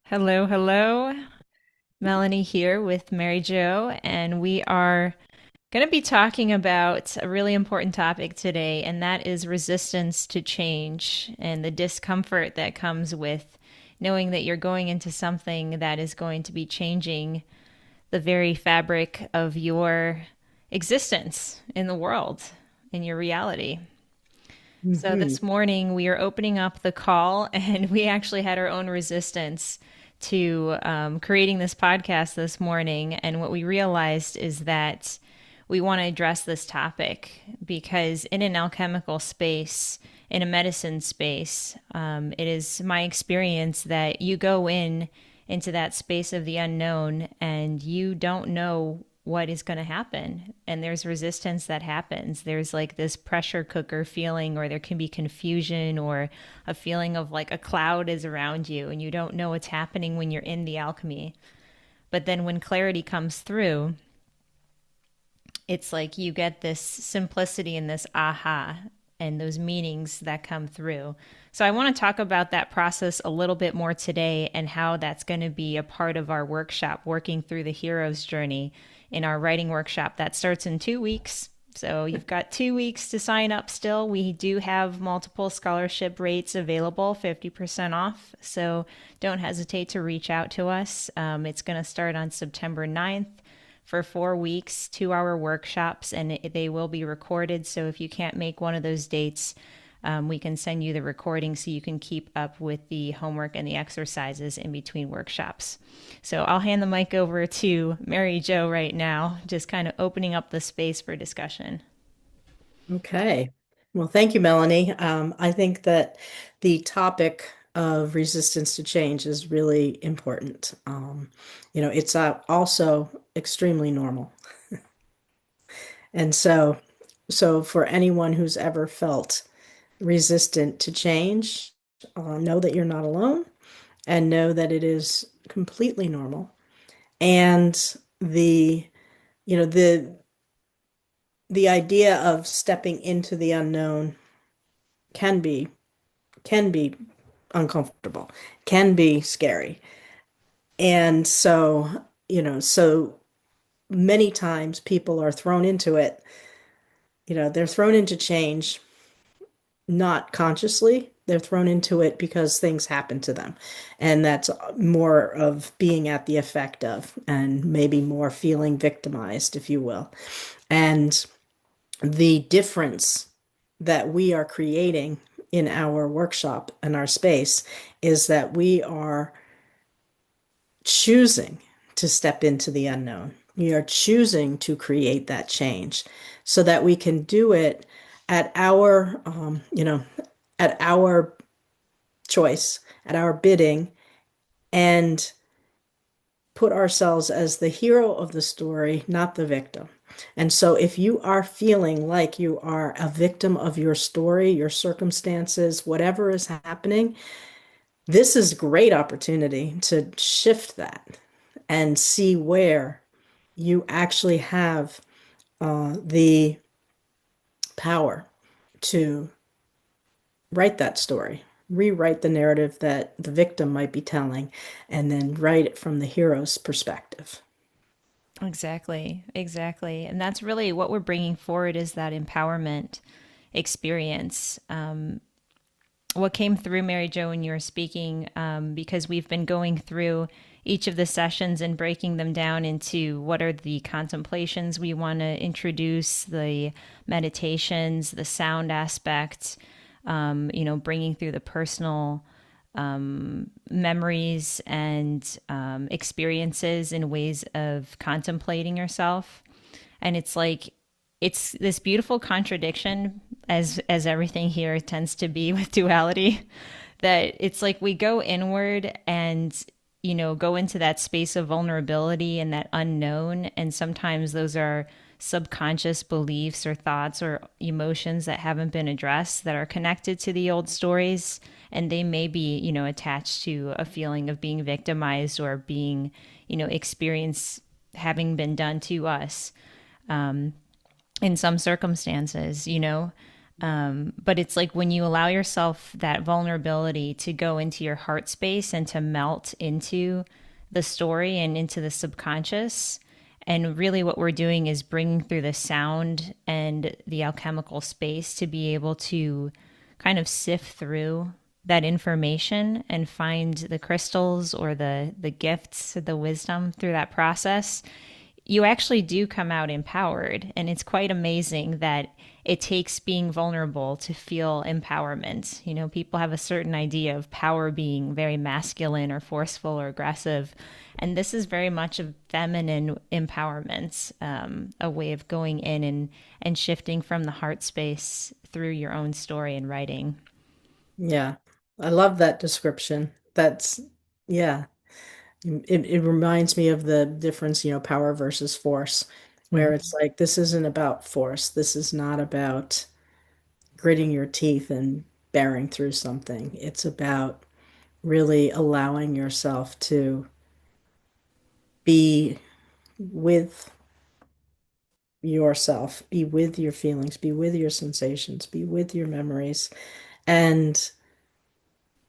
Hello, hello. Melanie here with Mary Jo, and we are going to be talking about a really important topic today, and that is resistance to change and the discomfort that comes with knowing that you're going into something that is going to be changing the very fabric of your existence in the world, in your reality. So Hmm. this morning we are opening up the call, and we actually had our own resistance to creating this podcast this morning. And what we realized is that we want to address this topic because in an alchemical space, in a medicine space, it is my experience that you go into that space of the unknown and you don't know what is going to happen, and there's resistance that happens. There's like this pressure cooker feeling, or there can be confusion or a feeling of like a cloud is around you and you don't know what's happening when you're in the alchemy. But then when clarity comes through, it's like you get this simplicity and this aha and those meanings that come through. So I want to talk about that process a little bit more today and how that's going to be a part of our workshop, working through the hero's journey in our writing workshop that starts in 2 weeks. So you've got 2 weeks to sign up still. We do have multiple scholarship rates available, 50% off. So don't hesitate to reach out to us. It's going to start on September 9th for 4 weeks, 2 hour workshops, and they will be recorded. So if you can't make one of those dates, we can send you the recording so you can keep up with the homework and the exercises in between workshops. So I'll hand the mic over to Mary Jo right now, just kind of opening up the space for discussion. Okay. Well, thank you, Melanie. I think that the topic of resistance to change is really important. It's also extremely normal. And so for anyone who's ever felt resistant to change, know that you're not alone and know that it is completely normal. And the, you know, the idea of stepping into the unknown can be can be uncomfortable, can be scary. And so many times people are thrown into it. They're thrown into change not consciously. They're thrown into it because things happen to them. And that's more of being at the effect of, and maybe more feeling victimized, if you will. And the difference that we are creating in our workshop and our space is that we are choosing to step into the unknown. We are choosing to create that change so that we can do it at at our choice, at our bidding, and put ourselves as the hero of the story, not the victim. And so, if you are feeling like you are a victim of your story, your circumstances, whatever is happening, this is a great opportunity to shift that and see where you actually have the power to write that story, rewrite the narrative that the victim might be telling, and then write it from the hero's perspective. Exactly, exactly. And that's really what we're bringing forward is that empowerment experience. What came through, Mary Jo, when you were speaking, because we've been going through each of the sessions and breaking them down into what are the contemplations we want to introduce, the meditations, the sound aspect, bringing through the personal memories and experiences in ways of contemplating yourself. And it's like, it's this beautiful contradiction, as everything here tends to be with duality, that it's like we go inward and go into that space of vulnerability and that unknown, and sometimes those are subconscious beliefs or thoughts or emotions that haven't been addressed that are connected to the old stories, and they may be attached to a feeling of being victimized or being experience having been done to us in some circumstances. But it's like when you allow yourself that vulnerability to go into your heart space and to melt into the story and into the subconscious. And really, what we're doing is bringing through the sound and the alchemical space to be able to kind of sift through that information and find the crystals or the gifts, the wisdom through that process. You actually do come out empowered. And it's quite amazing that it takes being vulnerable to feel empowerment. You know, people have a certain idea of power being very masculine or forceful or aggressive. And this is very much a feminine empowerment, a way of going in and shifting from the heart space through your own story and writing. Yeah. I love that description. Yeah. It reminds me of the difference, power versus force, where Mm-hmm. it's like, this isn't about force. This is not about gritting your teeth and bearing through something. It's about really allowing yourself to be with yourself, be with your feelings, be with your sensations, be with your memories, and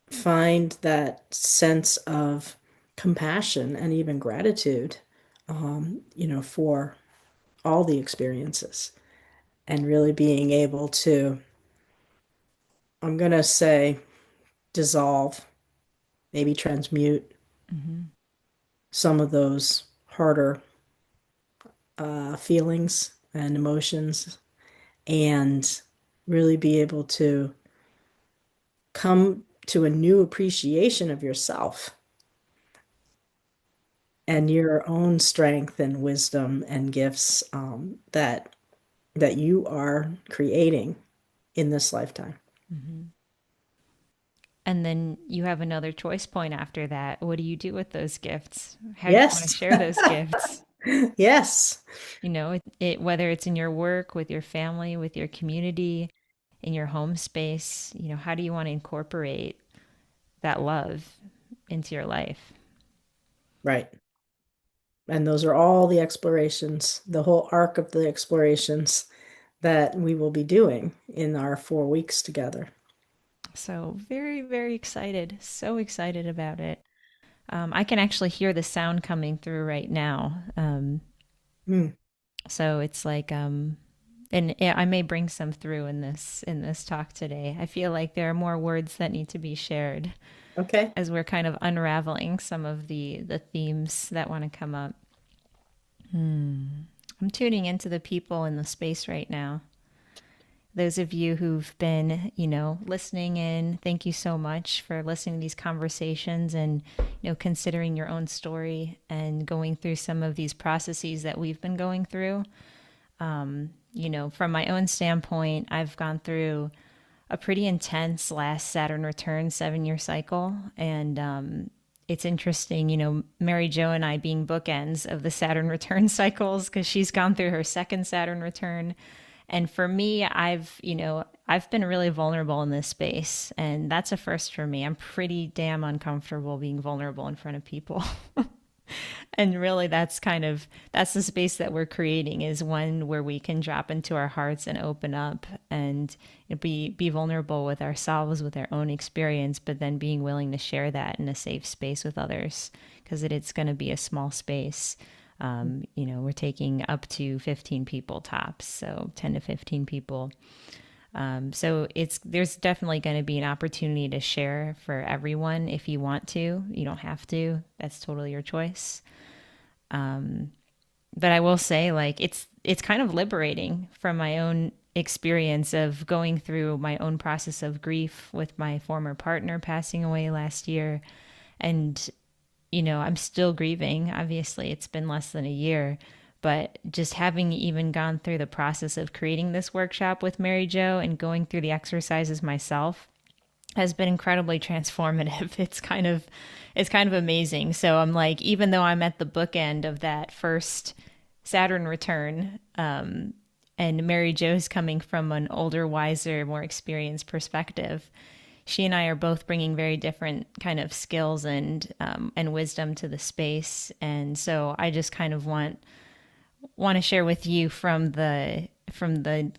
find that sense of compassion and even gratitude, for all the experiences and really being able to, I'm going to say, dissolve, maybe transmute Mm-hmm. some of those harder feelings and emotions and really be able to come to a new appreciation of yourself and your own strength and wisdom and gifts that you are creating in this lifetime. Mm-hmm. And then you have another choice point after that. What do you do with those gifts? How do you want to Yes. share those gifts? Yes. You know, whether it's in your work, with your family, with your community, in your home space, you know, how do you want to incorporate that love into your life? Right. And those are all the explorations, the whole arc of the explorations that we will be doing in our 4 weeks together. So, very, very excited. So excited about it. I can actually hear the sound coming through right now. Mm, So it's like, and yeah, I may bring some through in this talk today. I feel like there are more words that need to be shared okay. as we're kind of unraveling some of the themes that want to come up. I'm tuning into the people in the space right now. Those of you who've been, listening in, thank you so much for listening to these conversations and, considering your own story and going through some of these processes that we've been going through. From my own standpoint, I've gone through a pretty intense last Saturn return 7 year cycle. And it's interesting, Mary Jo and I being bookends of the Saturn return cycles because she's gone through her second Saturn return. And for me, I've been really vulnerable in this space. And that's a first for me. I'm pretty damn uncomfortable being vulnerable in front of people. And really that's the space that we're creating, is one where we can drop into our hearts and open up and be vulnerable with ourselves, with our own experience, but then being willing to share that in a safe space with others, because it's going to be a small space. We're taking up to 15 people tops, so 10 to 15 people. So there's definitely going to be an opportunity to share for everyone if you want to. You don't have to. That's totally your choice. But I will say, like, it's kind of liberating from my own experience of going through my own process of grief with my former partner passing away last year. And, I'm still grieving. Obviously, it's been less than a year. But just having even gone through the process of creating this workshop with Mary Jo and going through the exercises myself has been incredibly transformative. It's kind of amazing. So I'm like, even though I'm at the bookend of that first Saturn return, and Mary Jo's coming from an older, wiser, more experienced perspective, she and I are both bringing very different kind of skills and wisdom to the space. And so I just kind of want to share with you from the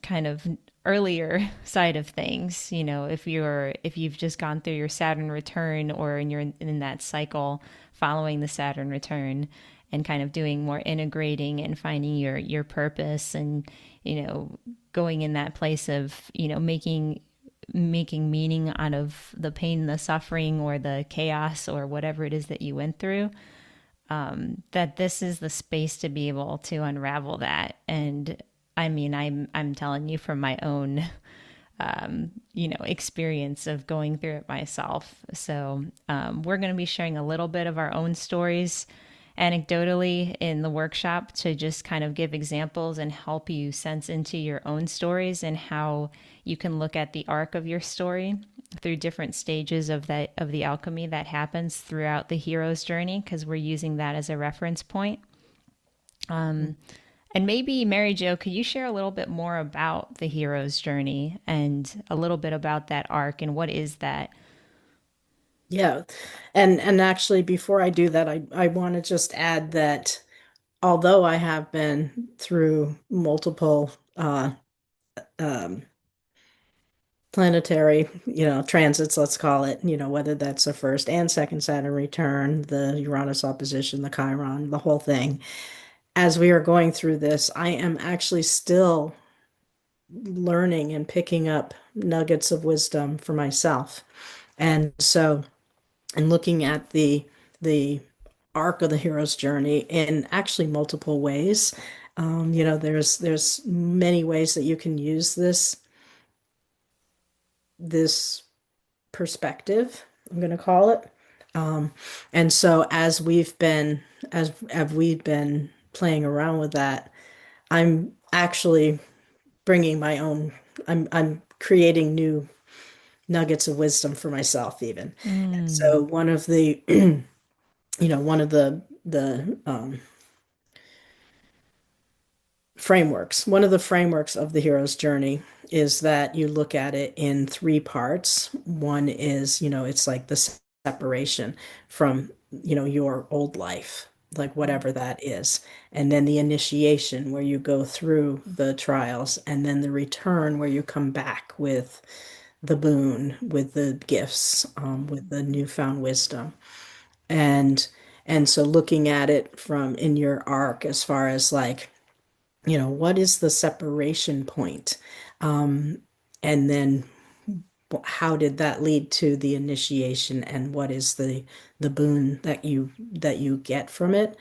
kind of earlier side of things, if you've just gone through your Saturn return, or you're in that cycle following the Saturn return, and kind of doing more integrating and finding your purpose, and going in that place of making meaning out of the pain, the suffering, or the chaos, or whatever it is that you went through, that this is the space to be able to unravel that. And I mean, I'm telling you from my own experience of going through it myself. So we're going to be sharing a little bit of our own stories anecdotally in the workshop, to just kind of give examples and help you sense into your own stories, and how you can look at the arc of your story through different stages of the alchemy that happens throughout the hero's journey, because we're using that as a reference point. And maybe, Mary Jo, could you share a little bit more about the hero's journey, and a little bit about that arc, and what is that? Yeah. And actually before I do that, I want to just add that although I have been through multiple um planetary, transits, let's call it, whether that's a first and second Saturn return, the Uranus opposition, the Chiron, the whole thing. As we are going through this, I am actually still learning and picking up nuggets of wisdom for myself. And so, and looking at the arc of the hero's journey in actually multiple ways. There's many ways that you can use this perspective, I'm going to call it. Um, and so as we've been playing around with that, I'm actually bringing my own, I'm creating new nuggets of wisdom for myself even. And Mm, so one of the, one of the one of the frameworks of the hero's journey is that you look at it in three parts. One is, it's like the separation from, your old life, like whatever that is. And then the initiation, where you go through the trials, and then the return, where you come back with the boon, with the gifts, with the newfound wisdom. And and so looking at it from in your arc, as far as like, what is the separation point? Um, and then how did that lead to the initiation, and what is the boon that you get from it?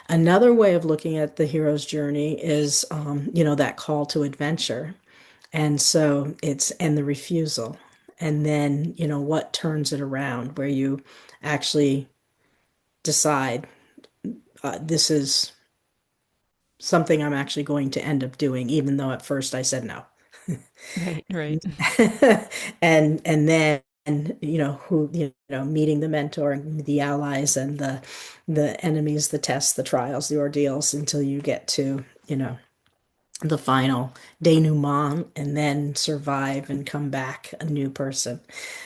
Another way of looking at the hero's journey is, that call to adventure. And so and the refusal. And then, what turns it around, where you actually decide, this is something I'm actually going to end up doing, even though at first I said no. right, right. And then, who, meeting the mentor and the allies and the enemies, the tests, the trials, the ordeals, until you get to, the final denouement, and then survive and come back a new person.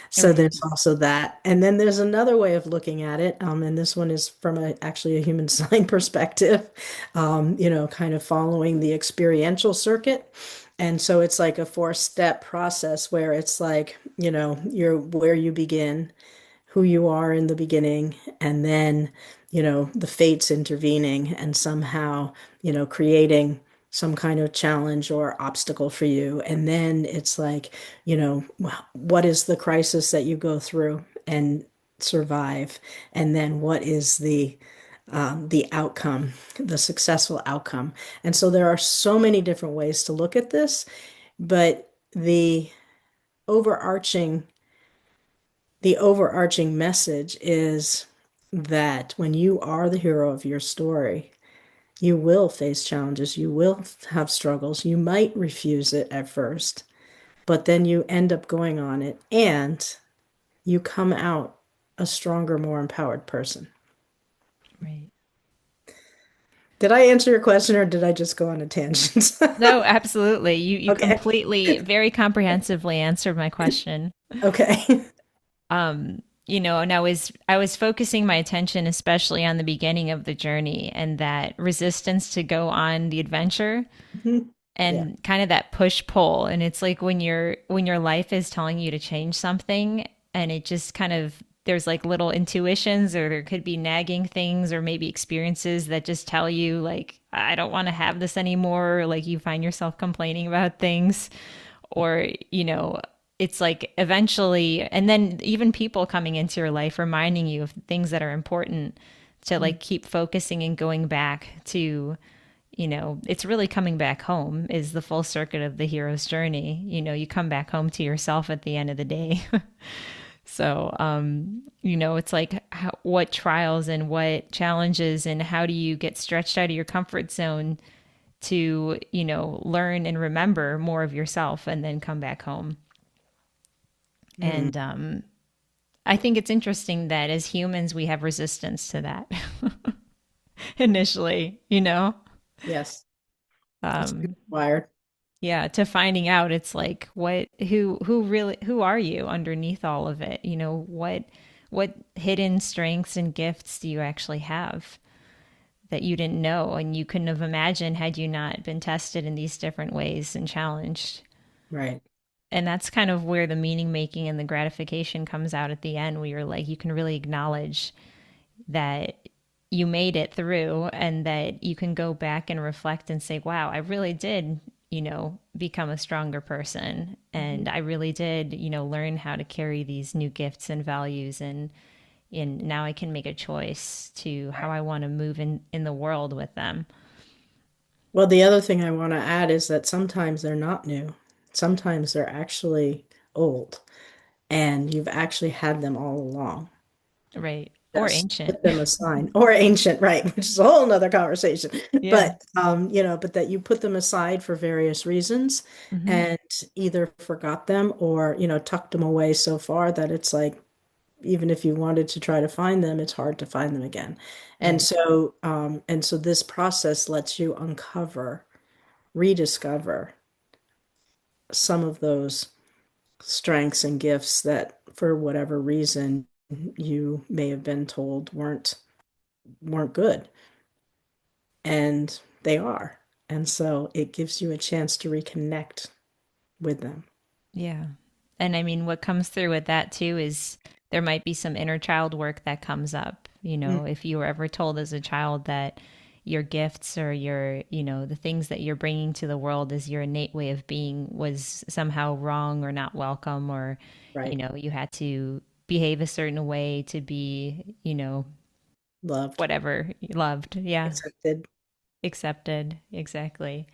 So Right. there's also that. And then there's another way of looking at it. And this one is from actually a human design perspective, kind of following the experiential circuit. And so it's like a four-step process, where it's like, you're where you begin, who you are in the beginning, and then, the fates intervening and somehow, creating some kind of challenge or obstacle for you. And then it's like, what is the crisis that you go through and survive? And then what is the outcome, the successful outcome? And so there are so many different ways to look at this, but overarching the overarching message is that when you are the hero of your story, you will face challenges, you will have struggles, you might refuse it at first, but then you end up going on it, and you come out a stronger, more empowered person. Right. Did I answer your question, or did I just go on a tangent? No, absolutely. You Okay. completely, very comprehensively answered my question. Okay. And I was focusing my attention especially on the beginning of the journey, and that resistance to go on the adventure. Yeah. and kind of that push pull. And it's like when your life is telling you to change something and it just kind of there's like little intuitions or there could be nagging things or maybe experiences that just tell you like I don't want to have this anymore, or like you find yourself complaining about things, or it's like eventually, and then even people coming into your life reminding you of things that are important to Mm. like keep focusing and going back to, it's really coming back home is the full circuit of the hero's journey. You come back home to yourself at the end of the day. So, it's like what trials and what challenges and how do you get stretched out of your comfort zone to, learn and remember more of yourself and then come back home. Mm. And I think it's interesting that as humans, we have resistance to that initially, Yes. It's Um, wired. yeah, to finding out it's like who really, who are you underneath all of it? What hidden strengths and gifts do you actually have that you didn't know and you couldn't have imagined had you not been tested in these different ways and challenged? Right. And that's kind of where the meaning making and the gratification comes out at the end, where you're like, you can really acknowledge that you made it through and that you can go back and reflect and say, wow, I really did, become a stronger person. Mhm. And I really did, learn how to carry these new gifts and values. And now I can make a choice to how Right. I want to move in the world with them. Well, the other thing I want to add is that sometimes they're not new. Sometimes they're actually old, and you've actually had them all along. Right. Or Just ancient. put them aside, or ancient, right, which is a whole nother conversation. Yeah. But but that you put them aside for various reasons Hmm. and either forgot them or, tucked them away so far that it's like even if you wanted to try to find them, it's hard to find them again. Right. And so this process lets you uncover, rediscover some of those strengths and gifts that for whatever reason you may have been told weren't good, and they are. And so it gives you a chance to reconnect with them. Yeah. And I mean, what comes through with that too is there might be some inner child work that comes up. Mm. If you were ever told as a child that your gifts or your, the things that you're bringing to the world as your innate way of being was somehow wrong or not welcome, or, Right. you had to behave a certain way to be, Loved, whatever, loved. Yeah. accepted. Accepted. Exactly.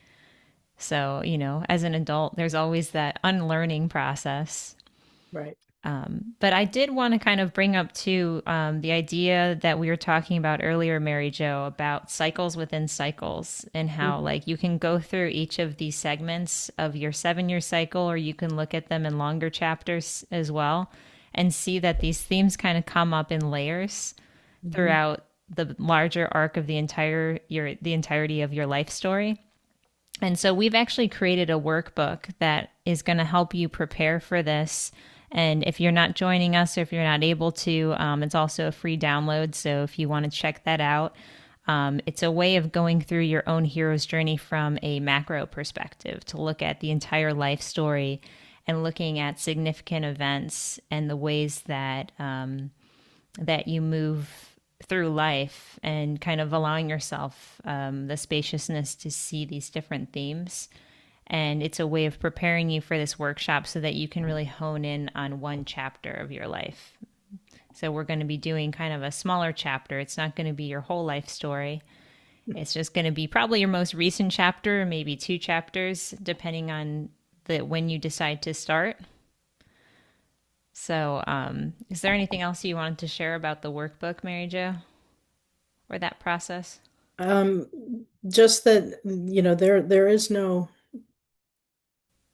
So, as an adult, there's always that unlearning process. Right. But I did want to kind of bring up too the idea that we were talking about earlier, Mary Jo, about cycles within cycles and Mm. how like you can go through each of these segments of your 7 year cycle, or you can look at them in longer chapters as well and see that these themes kind of come up in layers Mhm. throughout the larger arc of the entirety of your life story. And so we've actually created a workbook that is going to help you prepare for this. And if you're not joining us or if you're not able to, it's also a free download. So if you want to check that out, it's a way of going through your own hero's journey from a macro perspective to look at the entire life story and looking at significant events and the ways that you move through life and kind of allowing yourself the spaciousness to see these different themes. And it's a way of preparing you for this workshop so that you can really hone in on one chapter of your life. So, we're going to be doing kind of a smaller chapter. It's not going to be your whole life story. It's just going to be probably your most recent chapter, maybe two chapters, depending on when you decide to start. So, is there anything else you wanted to share about the workbook, Mary Jo, or that process? Um, just that, there is no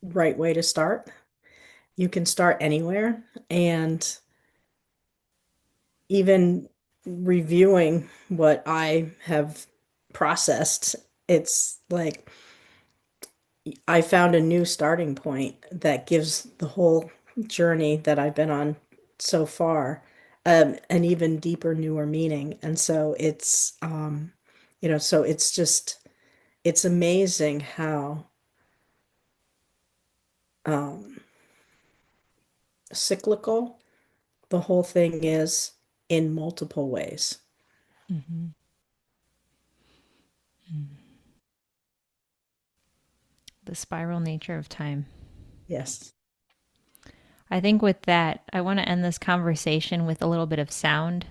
right way to start. You can start anywhere. And even reviewing what I have processed, it's like I found a new starting point that gives the whole journey that I've been on so far an even deeper, newer meaning. And so so it's just, it's amazing how. um, cyclical. The whole thing is in multiple ways. Mm-hmm. The spiral nature of time. Yes. I think with that, I want to end this conversation with a little bit of sound.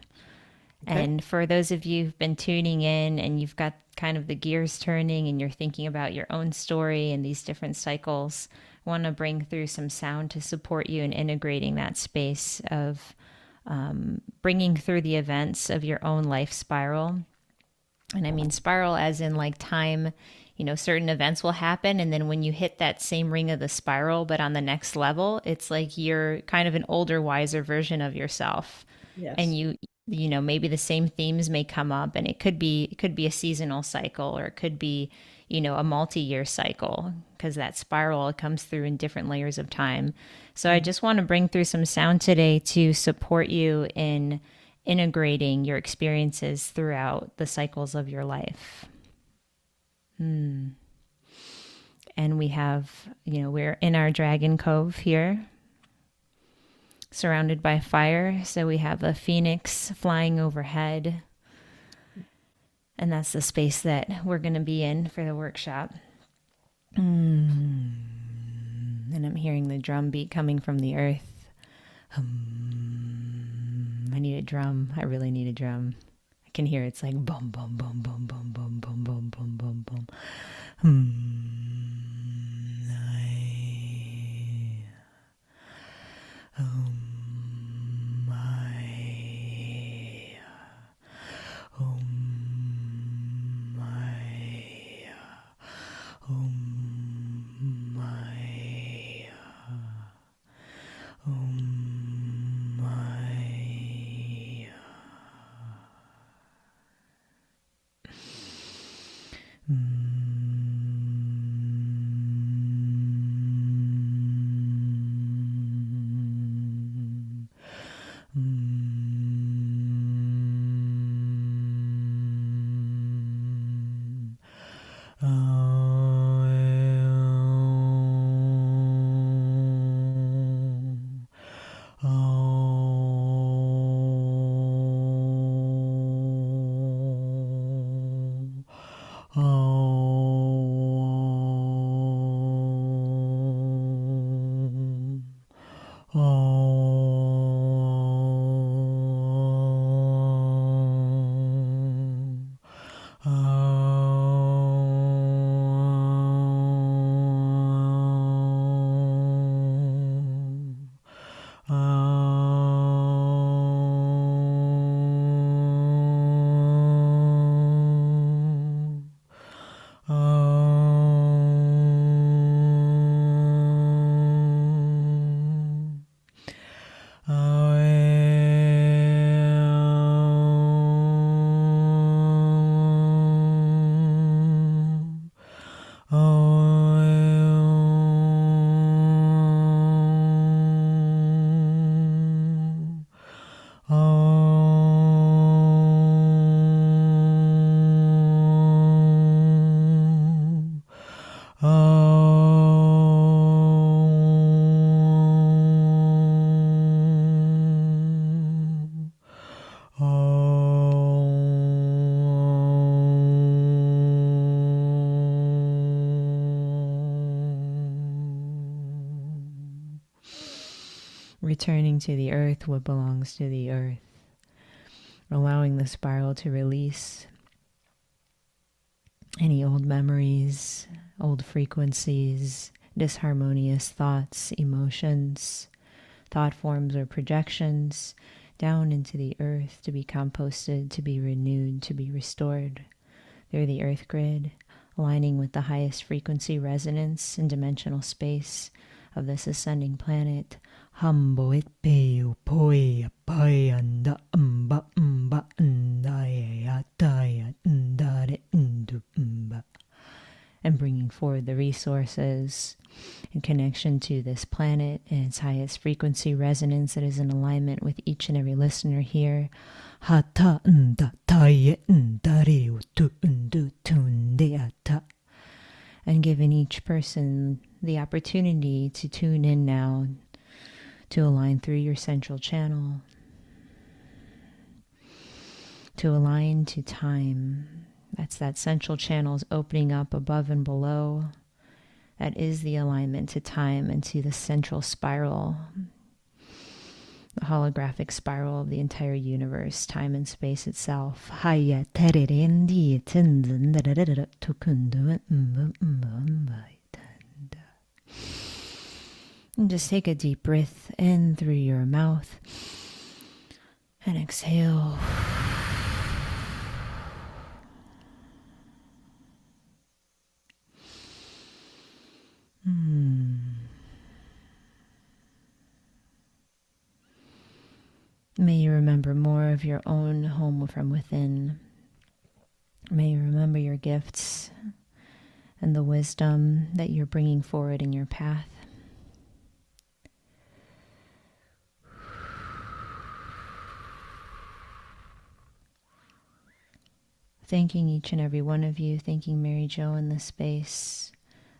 Okay. And for those of you who've been tuning in and you've got kind of the gears turning and you're thinking about your own story and these different cycles, I want to bring through some sound to support you in integrating that space of bringing through the events of your own life spiral. And I mean spiral as in like time, certain events will happen. And then when you hit that same ring of the spiral, but on the next level, it's like you're kind of an older, wiser version of yourself. And Yes. maybe the same themes may come up, and it could be a seasonal cycle, or it could be, a multi-year cycle, because that spiral comes through in different layers of time. So I just want to bring through some sound today to support you in integrating your experiences throughout the cycles of your life. And we have, we're in our Dragon Cove here, surrounded by fire. So we have a phoenix flying overhead. And that's the space that we're going to be in for the workshop. And I'm hearing the drum beat coming from the earth. I need a drum. I really need a drum. I can hear it's like boom, boom, boom, boom, boom, boom, boom, boom, boom, boom, boom. Returning to the earth what belongs to the earth, allowing the spiral to release any old memories, old frequencies, disharmonious thoughts, emotions, thought forms, or projections down into the earth to be composted, to be renewed, to be restored through the earth grid, aligning with the highest frequency resonance and dimensional space of this ascending planet. Humbo it peo poi pai anda umba ndaya taya ndare ndu umba. And bringing forward the resources in connection to this planet and its highest frequency resonance that is in alignment with each and every listener here. Hata nda taye ndare utu undu tunde ata. And giving each person the opportunity to tune in now to align through your central channel, to align to time. That's that central channel is opening up above and below. That is the alignment to time and to the central spiral, the holographic spiral of the entire universe, time and space itself. And just take a deep breath in through your mouth and exhale. May you remember more of your own home from within. May you remember your gifts and the wisdom that you're bringing forward in your path. Thanking each and every one of you, thanking Mary Jo in this space,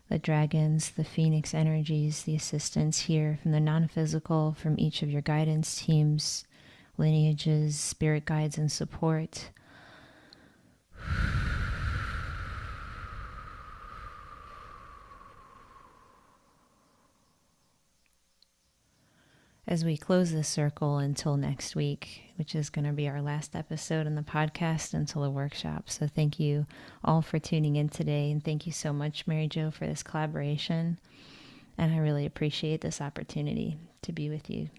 the dragons, the phoenix energies, the assistants here from the non-physical, from each of your guidance teams, lineages, spirit guides, and support. As we close this circle until next week, which is going to be our last episode in the podcast until the workshop. So thank you all for tuning in today. And thank you so much, Mary Jo, for this collaboration. And I really appreciate this opportunity to be with you.